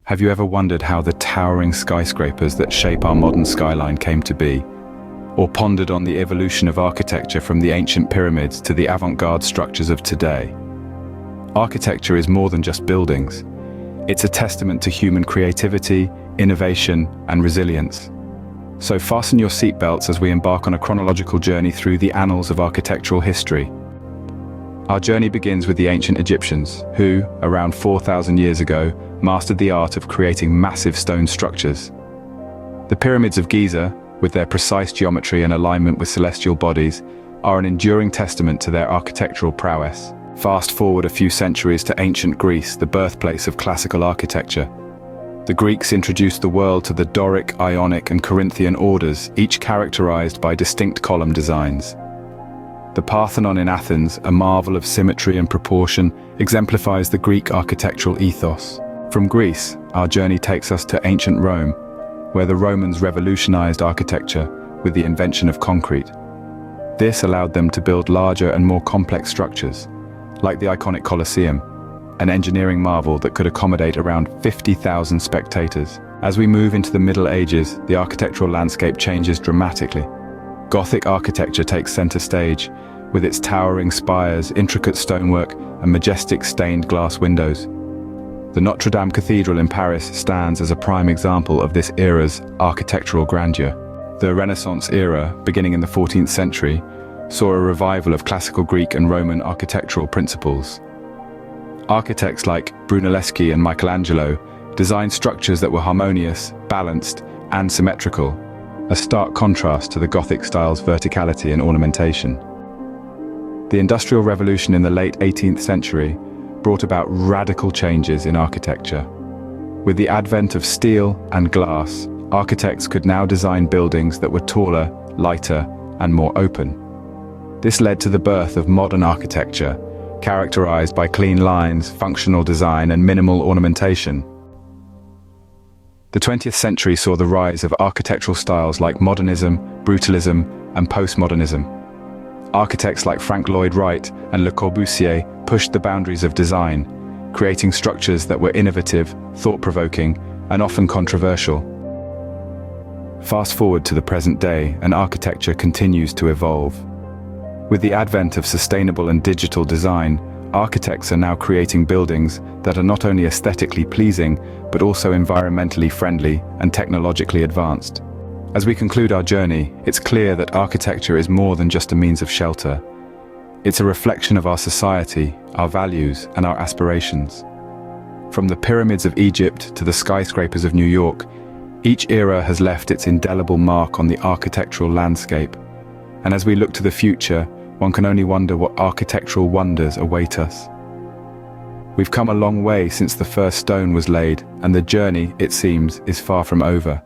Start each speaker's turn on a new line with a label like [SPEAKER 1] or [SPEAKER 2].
[SPEAKER 1] Have you ever wondered how the towering skyscrapers that shape our modern skyline came to be? Or pondered on the evolution of architecture from the ancient pyramids to the avant-garde structures of today? Architecture is more than just buildings. It's a testament to human creativity, innovation, and resilience. So fasten your seatbelts as we embark on a chronological journey through the annals of architectural history. Our journey begins with the ancient Egyptians, who, around 4,000 years ago, mastered the art of creating massive stone structures. The pyramids of Giza, with their precise geometry and alignment with celestial bodies, are an enduring testament to their architectural prowess. Fast forward a few centuries to ancient Greece, the birthplace of classical architecture. The Greeks introduced the world to the Doric, Ionic, and Corinthian orders, each characterized by distinct column designs. The Parthenon in Athens, a marvel of symmetry and proportion, exemplifies the Greek architectural ethos. From Greece, our journey takes us to ancient Rome, where the Romans revolutionized architecture with the invention of concrete. This allowed them to build larger and more complex structures, like the iconic Colosseum, an engineering marvel that could accommodate around 50,000 spectators. As we move into the Middle Ages, the architectural landscape changes dramatically. Gothic architecture takes center stage, with its towering spires, intricate stonework, and majestic stained glass windows. The Notre Dame Cathedral in Paris stands as a prime example of this era's architectural grandeur. The Renaissance era, beginning in the 14th century, saw a revival of classical Greek and Roman architectural principles. Architects like Brunelleschi and Michelangelo designed structures that were harmonious, balanced, and symmetrical, a stark contrast to the Gothic style's verticality and ornamentation. The Industrial Revolution in the late 18th century brought about radical changes in architecture. With the advent of steel and glass, architects could now design buildings that were taller, lighter, and more open. This led to the birth of modern architecture, characterized by clean lines, functional design, and minimal ornamentation. The 20th century saw the rise of architectural styles like modernism, brutalism, and postmodernism. Architects like Lloyd Wright and Le Corbusier pushed the boundaries of design, creating structures that were innovative, thought-provoking, and often controversial. Fast forward to the present day, and architecture continues to evolve. With the advent of sustainable and digital design, architects are now creating buildings that are not only aesthetically pleasing, but also environmentally friendly and technologically advanced. As we conclude our journey, it's clear that architecture is more than just a means of shelter. It's a reflection of our society, our values, and our aspirations. From the pyramids of Egypt to the skyscrapers of New York, each era has left its indelible mark on the architectural landscape. And as we look to the future, one can only wonder what architectural wonders await us. We've come a long way since the first stone was laid, and the journey, it seems, is far from over.